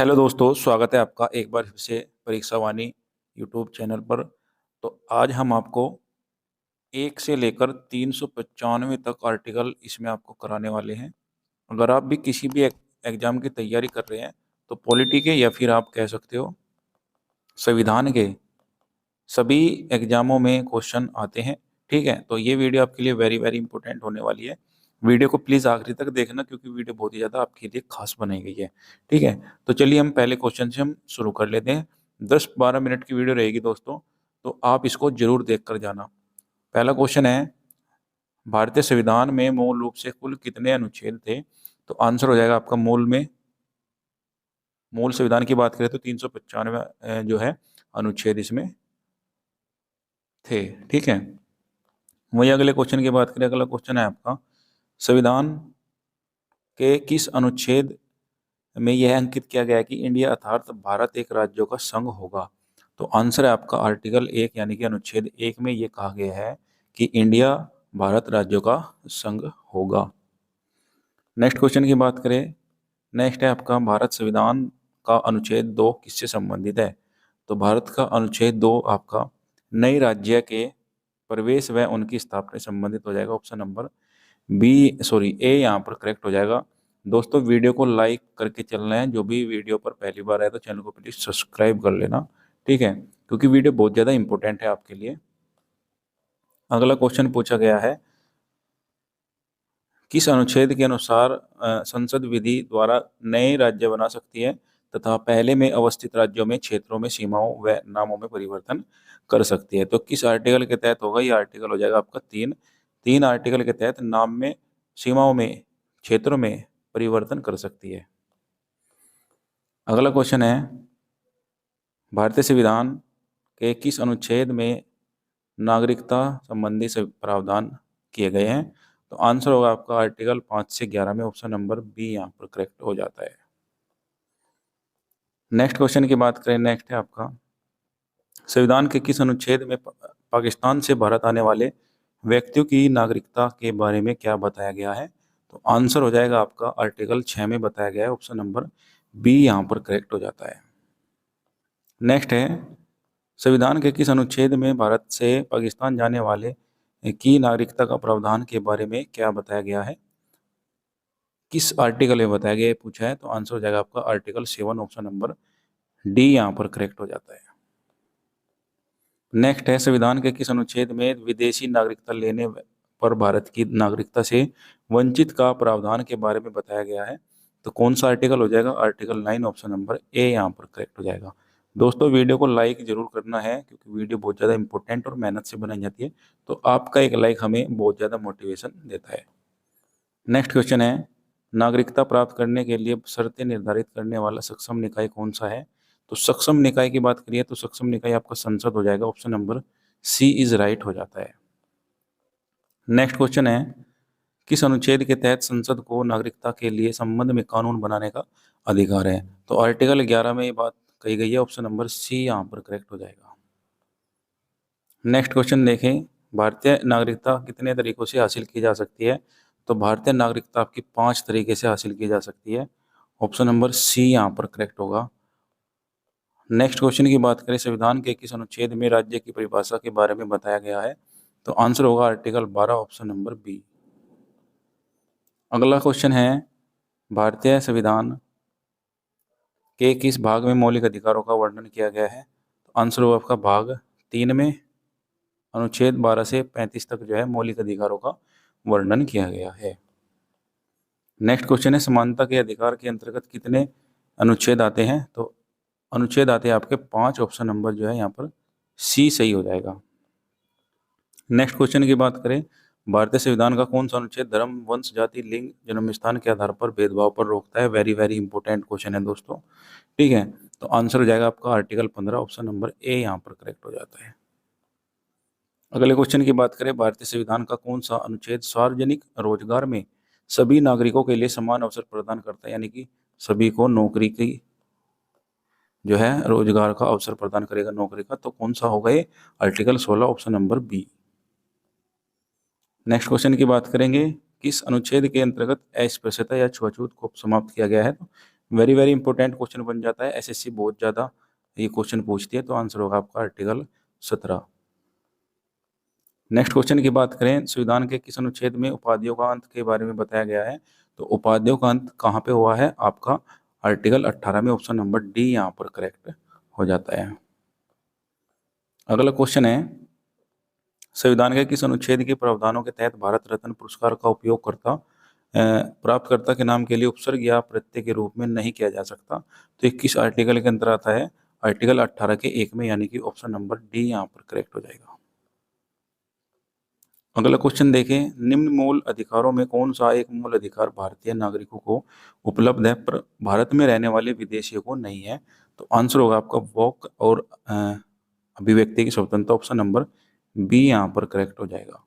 Hello दोस्तों, स्वागत है आपका एक बार फिर से परीक्षा वाणी यूट्यूब चैनल पर। तो आज हम आपको 1 से लेकर 395 तक आर्टिकल इसमें आपको कराने वाले हैं। अगर आप भी किसी भी एग्जाम की तैयारी कर रहे हैं तो पॉलिटी के या फिर आप कह सकते हो संविधान के सभी एग्जामों में क्वेश्चन आते हैं। ठीक है, तो ये वीडियो आपके लिए वेरी वेरी इंपॉर्टेंट होने वाली है। वीडियो को प्लीज़ आखिरी तक देखना क्योंकि वीडियो बहुत ही ज़्यादा आपके लिए खास बनाई गई है। ठीक है, तो चलिए हम पहले क्वेश्चन से हम शुरू कर लेते हैं। 10-12 मिनट की वीडियो रहेगी दोस्तों, तो आप इसको जरूर देख कर जाना। पहला क्वेश्चन है, भारतीय संविधान में मूल रूप से कुल कितने अनुच्छेद थे? तो आंसर हो जाएगा आपका मूल संविधान की बात करें तो 395 जो है अनुच्छेद इसमें थे। ठीक है, वही अगले क्वेश्चन की बात करें, अगला क्वेश्चन है आपका, संविधान के किस अनुच्छेद में यह अंकित किया गया है कि इंडिया अर्थात भारत एक राज्यों का संघ होगा? तो आंसर है आपका आर्टिकल 1 यानी कि अनुच्छेद 1 में यह कहा गया है कि इंडिया भारत राज्यों का संघ होगा। नेक्स्ट क्वेश्चन की बात करें, नेक्स्ट है आपका, भारत संविधान का अनुच्छेद 2 किससे संबंधित है? तो भारत का अनुच्छेद 2 आपका नए राज्य के प्रवेश व उनकी स्थापना से संबंधित हो जाएगा। ऑप्शन नंबर ए यहाँ पर करेक्ट हो जाएगा। दोस्तों वीडियो को लाइक करके चलना है, जो भी वीडियो पर पहली बार आए तो चैनल को प्लीज सब्सक्राइब कर लेना। ठीक है, क्योंकि वीडियो बहुत ज़्यादा इंपॉर्टेंट है आपके लिए। अगला क्वेश्चन पूछा गया है, किस अनुच्छेद के अनुसार संसद विधि द्वारा नए राज्य बना सकती है तथा पहले में अवस्थित राज्यों में क्षेत्रों में सीमाओं व नामों में परिवर्तन कर सकती है? तो किस आर्टिकल के तहत होगा? ये आर्टिकल हो जाएगा आपका 3 आर्टिकल के तहत नाम में, सीमाओं में, क्षेत्रों में परिवर्तन कर सकती है। अगला क्वेश्चन है, भारतीय संविधान के किस अनुच्छेद में नागरिकता संबंधी सभी प्रावधान किए गए हैं? तो आंसर होगा आपका आर्टिकल 5 से 11 में। ऑप्शन नंबर बी यहाँ पर करेक्ट हो जाता है। नेक्स्ट क्वेश्चन की बात करें, नेक्स्ट है आपका, संविधान के किस अनुच्छेद में पाकिस्तान से भारत आने वाले व्यक्तियों की नागरिकता के बारे में क्या बताया गया है? तो आंसर हो जाएगा आपका आर्टिकल 6 में बताया गया है। ऑप्शन नंबर बी यहाँ पर करेक्ट हो जाता है। नेक्स्ट है, संविधान के किस अनुच्छेद में भारत से पाकिस्तान जाने वाले की नागरिकता का प्रावधान के बारे में क्या बताया गया है? किस आर्टिकल में बताया गया है पूछा है, तो आंसर हो जाएगा आपका आर्टिकल 7। ऑप्शन नंबर डी यहाँ पर करेक्ट हो जाता है। नेक्स्ट है, संविधान के किस अनुच्छेद में विदेशी नागरिकता लेने पर भारत की नागरिकता से वंचित का प्रावधान के बारे में बताया गया है? तो कौन सा आर्टिकल हो जाएगा? आर्टिकल 9। ऑप्शन नंबर ए यहाँ पर करेक्ट हो जाएगा। दोस्तों वीडियो को लाइक जरूर करना है क्योंकि वीडियो बहुत ज़्यादा इंपॉर्टेंट और मेहनत से बनाई जाती है, तो आपका एक लाइक हमें बहुत ज़्यादा मोटिवेशन देता है। नेक्स्ट क्वेश्चन है, नागरिकता प्राप्त करने के लिए शर्तें निर्धारित करने वाला सक्षम निकाय कौन सा है? तो सक्षम निकाय की बात करिए तो सक्षम निकाय आपका संसद हो जाएगा। Option number C is right हो जाता है। नेक्स्ट क्वेश्चन है, किस अनुच्छेद के तहत संसद को नागरिकता के लिए संबंध में कानून बनाने का अधिकार है? तो आर्टिकल 11 में ये बात कही गई है। ऑप्शन नंबर सी यहाँ पर करेक्ट हो जाएगा। नेक्स्ट क्वेश्चन देखें, भारतीय नागरिकता कितने तरीकों से हासिल की जा सकती है? तो भारतीय नागरिकता आपकी 5 तरीके से हासिल की जा सकती है। ऑप्शन नंबर सी यहाँ पर करेक्ट होगा। नेक्स्ट क्वेश्चन की बात करें, संविधान के किस अनुच्छेद में राज्य की परिभाषा के बारे में बताया गया है? तो आंसर होगा आर्टिकल 12। Option number B. अगला क्वेश्चन है, भारतीय संविधान के किस भाग में मौलिक अधिकारों का वर्णन किया गया है? तो आंसर होगा आपका भाग 3 में, अनुच्छेद 12 से 35 तक जो है मौलिक अधिकारों का वर्णन किया गया है। नेक्स्ट क्वेश्चन है, समानता के अधिकार के अंतर्गत कितने अनुच्छेद आते हैं? तो अनुच्छेद आते हैं आपके 5। ऑप्शन नंबर जो है यहाँ पर सी सही हो जाएगा। नेक्स्ट क्वेश्चन की बात करें, भारतीय संविधान का कौन सा अनुच्छेद धर्म, वंश, जाति, लिंग, जन्म स्थान के आधार पर भेदभाव पर रोकता है? वेरी वेरी इंपॉर्टेंट क्वेश्चन है दोस्तों। ठीक है, तो आंसर हो जाएगा आपका आर्टिकल 15। ऑप्शन नंबर ए यहाँ पर करेक्ट हो जाता है। अगले क्वेश्चन की बात करें, भारतीय संविधान का कौन सा अनुच्छेद सार्वजनिक रोजगार में सभी नागरिकों के लिए समान अवसर प्रदान करता है, यानी कि सभी को नौकरी की जो है रोजगार का अवसर प्रदान करेगा नौकरी का? तो कौन सा होगा ये? Article 16। Option number B. Next question की बात करेंगे, किस अनुच्छेद के अंतर्गत अस्पृश्यता या छुआछूत को समाप्त किया गया है? तो वेरी वेरी इंपॉर्टेंट क्वेश्चन बन जाता है, एसएससी बहुत ज़्यादा ये क्वेश्चन पूछती है। तो आंसर होगा आपका आर्टिकल 17। नेक्स्ट क्वेश्चन की बात करें, संविधान के किस अनुच्छेद में उपाधियों का अंत के बारे में बताया गया है? तो उपाधियों का अंत कहाँ पे हुआ है? आपका आर्टिकल 18 में, ऑप्शन नंबर डी यहाँ पर करेक्ट हो जाता है। अगला क्वेश्चन है, संविधान के किस अनुच्छेद के प्रावधानों के तहत भारत रत्न पुरस्कार का उपयोग करता प्राप्तकर्ता के नाम के लिए उपसर्ग या प्रत्यय के रूप में नहीं किया जा सकता? तो ये किस आर्टिकल के अंतर्गत आता है? आर्टिकल 18 के 1 में, यानी कि ऑप्शन नंबर डी यहाँ पर करेक्ट हो जाएगा। अगला क्वेश्चन देखें, निम्न मूल अधिकारों में कौन सा एक मूल अधिकार भारतीय नागरिकों को उपलब्ध है पर भारत में रहने वाले विदेशियों को नहीं है? तो आंसर होगा आपका वॉक और अभिव्यक्ति की स्वतंत्रता, ऑप्शन नंबर बी यहाँ पर करेक्ट हो जाएगा।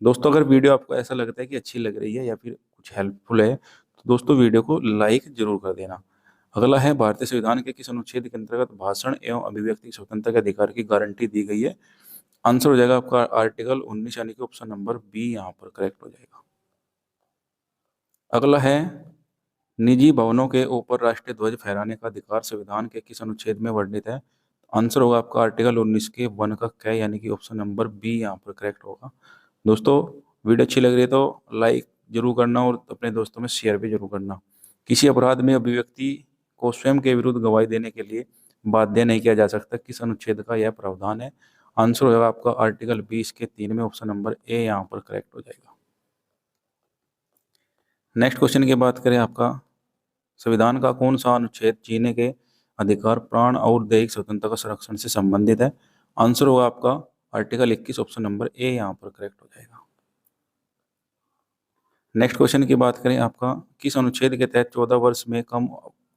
दोस्तों अगर वीडियो आपको ऐसा लगता है कि अच्छी लग रही है या फिर कुछ हेल्पफुल है, तो दोस्तों वीडियो को लाइक जरूर कर देना। अगला है, भारतीय संविधान के किस अनुच्छेद के अंतर्गत भाषण एवं अभिव्यक्ति की स्वतंत्रता के अधिकार की गारंटी दी गई है? आंसर हो जाएगा आपका आर्टिकल 19, यानी कि ऑप्शन नंबर बी यहाँ पर करेक्ट हो जाएगा। अगला है, निजी भवनों के ऊपर राष्ट्रीय ध्वज फहराने का अधिकार संविधान के किस अनुच्छेद में वर्णित है? आंसर होगा आपका आर्टिकल 19 के 1 का क, यानी कि ऑप्शन नंबर बी यहाँ पर करेक्ट होगा। दोस्तों वीडियो अच्छी लग रही है तो लाइक जरूर करना और अपने दोस्तों में शेयर भी जरूर करना। किसी अपराध में अभिव्यक्ति को स्वयं के विरुद्ध गवाही देने के लिए बाध्य नहीं किया जा सकता, किस अनुच्छेद का यह प्रावधान है? आंसर होगा आपका आर्टिकल 20 के 3 में, ऑप्शन नंबर ए यहाँ पर करेक्ट हो जाएगा। नेक्स्ट क्वेश्चन की बात करें, आपका संविधान का कौन सा अनुच्छेद जीने के अधिकार, प्राण और दैहिक स्वतंत्रता का संरक्षण से संबंधित है? आंसर होगा आपका आर्टिकल 21, ऑप्शन नंबर ए यहाँ पर करेक्ट हो जाएगा। नेक्स्ट क्वेश्चन की बात करें, आपका किस अनुच्छेद के तहत 14 वर्ष में कम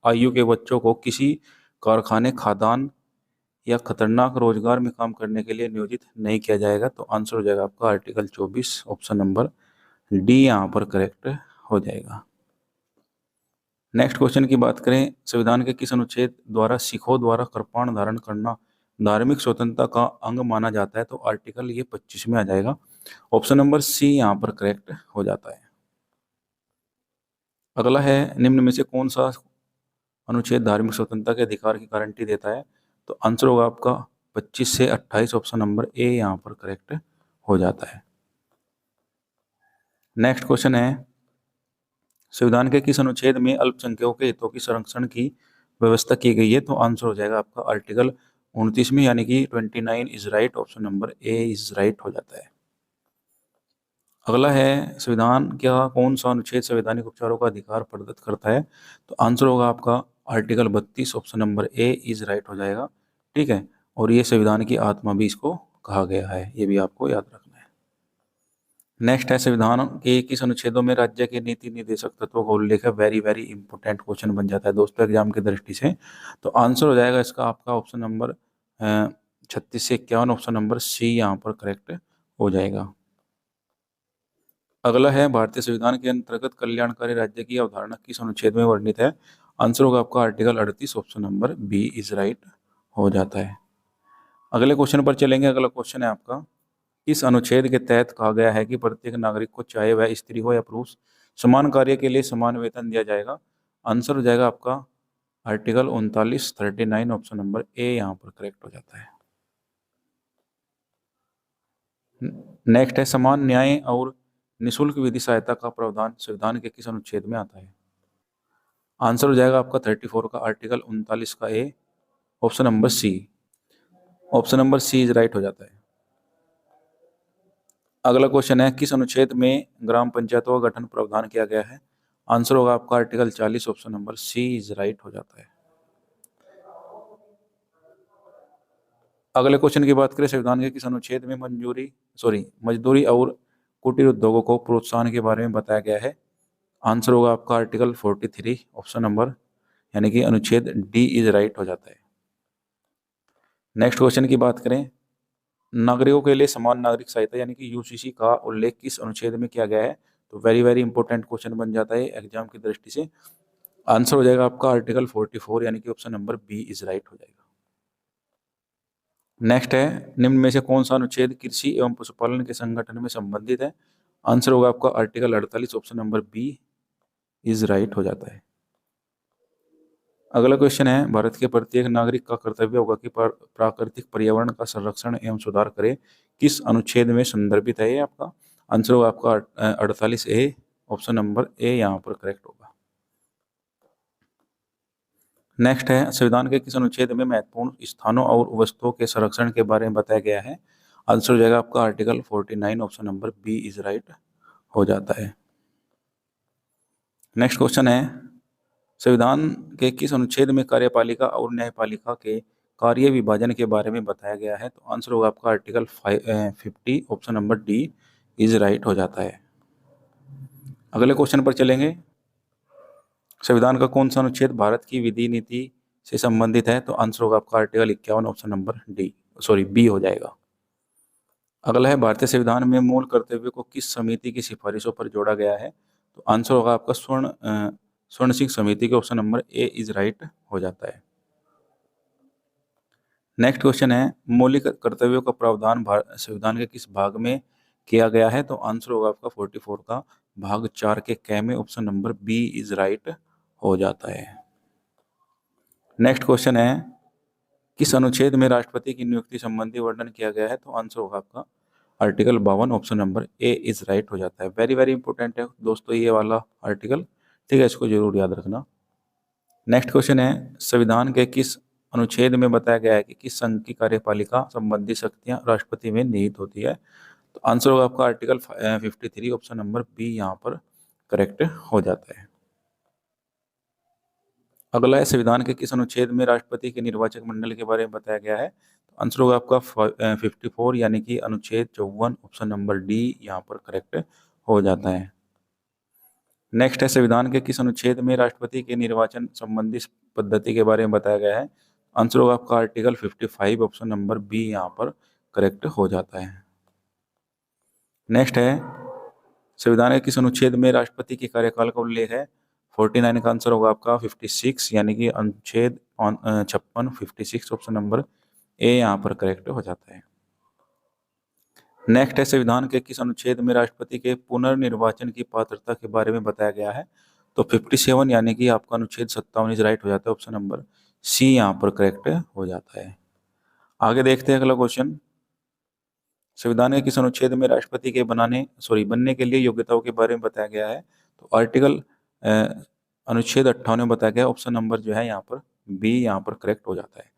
आयु के बच्चों को किसी कारखाने, खदान या खतरनाक रोजगार में काम करने के लिए नियोजित नहीं किया जाएगा? तो आंसर हो जाएगा आपका आर्टिकल 24, ऑप्शन नंबर डी यहाँ पर करेक्ट हो जाएगा। नेक्स्ट क्वेश्चन की बात करें, संविधान के किस अनुच्छेद द्वारा सिखों द्वारा कृपाण धारण करना धार्मिक स्वतंत्रता का अंग माना जाता है? तो आर्टिकल ये 25 में आ जाएगा, ऑप्शन नंबर सी यहाँ पर करेक्ट हो जाता है। अगला है, निम्न में से कौन सा अनुच्छेद धार्मिक स्वतंत्रता के अधिकार की गारंटी देता है? तो आंसर होगा आपका 25 से 28, ऑप्शन नंबर ए यहाँ पर करेक्ट हो जाता है। नेक्स्ट क्वेश्चन है, संविधान के किस अनुच्छेद में अल्पसंख्यकों के हितों की संरक्षण की व्यवस्था की गई है? तो आंसर हो जाएगा आपका आर्टिकल 29 में, यानी कि 29 is right, option number A is right हो जाता है। अगला है, संविधान का कौन सा अनुच्छेद संवैधानिक उपचारों का अधिकार प्रदत्त करता है? तो आंसर होगा आपका article 32, option number A is right हो जाएगा। ठीक है, और ये संविधान की आत्मा भी इसको कहा गया है, ये भी आपको याद रखना है। नेक्स्ट है, संविधान के किस अनुच्छेदों में राज्य के नीति निर्देशक तत्वों का उल्लेख है? वेरी वेरी इंपॉर्टेंट क्वेश्चन बन जाता है दोस्तों एग्जाम की दृष्टि से। तो आंसर हो जाएगा इसका आपका ऑप्शन नंबर 36 से 51, ऑप्शन नंबर सी यहाँ पर करेक्ट हो जाएगा। अगला है, भारतीय संविधान के अंतर्गत कल्याणकारी राज्य की अवधारणा किस अनुच्छेद में वर्णित है? आंसर होगा आपका article 38, option number B is right हो जाता है। अगले क्वेश्चन पर चलेंगे। अगला क्वेश्चन है आपका, इस अनुच्छेद के तहत कहा गया है कि प्रत्येक नागरिक को, चाहे वह स्त्री हो या पुरुष, समान कार्य के लिए समान वेतन दिया जाएगा? आंसर हो जाएगा आपका आर्टिकल 39, 39, ऑप्शन नंबर ए यहाँ पर करेक्ट हो जाता है। नेक्स्ट है, समान न्याय और निशुल्क विधि सहायता का प्रावधान संविधान के किस अनुच्छेद में आता है? आंसर हो जाएगा आपका 34 का आर्टिकल 39 का A, option number C, option number C is right हो जाता है। अगला क्वेश्चन है, किस अनुच्छेद में ग्राम पंचायतों का गठन प्रावधान किया गया है? आंसर होगा आपका article 40, option number C is right हो जाता है। अगले क्वेश्चन की बात करें, संविधान के किस अनुच्छेद में मजदूरी और कुटीर उद्योगों को प्रोत्साहन के बारे में बताया गया है? आंसर होगा आपका आर्टिकल 43, ऑप्शन नंबर यानी कि अनुच्छेद डी इज राइट हो जाता है। नेक्स्ट क्वेश्चन की बात करें, नागरिकों के लिए समान नागरिक सहायता यानी कि यूसीसी का उल्लेख किस अनुच्छेद में किया गया है? तो वेरी वेरी इंपॉर्टेंट क्वेश्चन बन जाता है एग्जाम की दृष्टि से। आंसर हो जाएगा आपका आर्टिकल 44, यानी कि option number B is right हो जाएगा। नेक्स्ट है, निम्न में से कौन सा अनुच्छेद कृषि एवं पशुपालन के संगठन में संबंधित है? आंसर होगा आपका article 48, option number B is right हो जाता है। अगला क्वेश्चन है, भारत के प्रत्येक नागरिक का कर्तव्य होगा कि प्राकृतिक पर्यावरण का संरक्षण एवं सुधार करे, किस अनुच्छेद में संदर्भित है? ये आपका आंसर होगा आपका 48A, ऑप्शन नंबर ए यहाँ पर करेक्ट होगा। नेक्स्ट है, संविधान के किस अनुच्छेद में महत्वपूर्ण स्थानों और वस्तुओं के संरक्षण के बारे में बताया गया है? आंसर हो जाएगा आपका article 49, option number B is right हो जाता है। नेक्स्ट क्वेश्चन है, संविधान के किस अनुच्छेद में कार्यपालिका और न्यायपालिका के कार्य विभाजन के बारे में बताया गया है? तो आंसर होगा आपका article 50, option number D is right हो जाता है। अगले क्वेश्चन पर चलेंगे, संविधान का कौन सा अनुच्छेद भारत की विधि नीति से संबंधित है? तो आंसर होगा आपका आर्टिकल 51, ऑप्शन नंबर बी हो जाएगा। अगला है, भारतीय संविधान में मूल कर्तव्य को किस समिति की सिफारिशों पर जोड़ा गया है? तो आंसर होगा आपका स्वर्ण सिंह समिति के, option number A is right हो जाता है। नेक्स्ट क्वेश्चन है, मौलिक कर्तव्यों का प्रावधान संविधान के किस भाग में किया गया है? तो आंसर होगा आपका 44 का भाग 4 के कै में, option number B is right हो जाता है। नेक्स्ट क्वेश्चन है, किस अनुच्छेद में राष्ट्रपति की नियुक्ति संबंधी वर्णन किया गया है? तो आंसर होगा आपका article 52, option number A is right हो जाता है। वेरी वेरी इंपॉर्टेंट है दोस्तों ये वाला आर्टिकल, ठीक है, इसको जरूर याद रखना। नेक्स्ट क्वेश्चन है, संविधान के किस अनुच्छेद में बताया गया है कि किस संघ की कार्यपालिका संबंधी शक्तियां राष्ट्रपति में निहित होती है? तो आंसर होगा आपका आर्टिकल 53, ऑप्शन नंबर बी यहाँ पर करेक्ट हो जाता है। अगला है, संविधान के किस अनुच्छेद में राष्ट्रपति के निर्वाचक मंडल के बारे में बताया गया है? तो आंसर होगा आपका 54 यानी कि अनुच्छेद 54, ऑप्शन नंबर डी यहाँ पर करेक्ट हो जाता है। नेक्स्ट है, संविधान के किस अनुच्छेद में राष्ट्रपति के निर्वाचन संबंधी पद्धति के बारे में बताया गया है? आंसर होगा आपका आर्टिकल 55, ऑप्शन नंबर बी यहाँ पर करेक्ट हो जाता है। नेक्स्ट है, संविधान के किस अनुच्छेद में राष्ट्रपति के कार्यकाल का उल्लेख है? 49 का आंसर होगा आपका 56 यानी कि अनुच्छेद 56, 56, ऑप्शन नंबर ए यहाँ पर करेक्ट हो जाता है। नेक्स्ट है, संविधान के किस अनुच्छेद में राष्ट्रपति के पुनर्निर्वाचन की पात्रता के बारे में बताया गया है? तो 57 यानी कि आपका अनुच्छेद 57 इज राइट हो जाता है, ऑप्शन नंबर सी यहाँ पर करेक्ट हो जाता है। आगे देखते हैं अगला क्वेश्चन, संविधान के किस अनुच्छेद में राष्ट्रपति के बनने के लिए योग्यताओं के बारे में बताया गया है? तो आर्टिकल अनुच्छेद 58 में बताया गया, ऑप्शन नंबर जो है यहाँ पर बी यहाँ पर करेक्ट हो जाता है।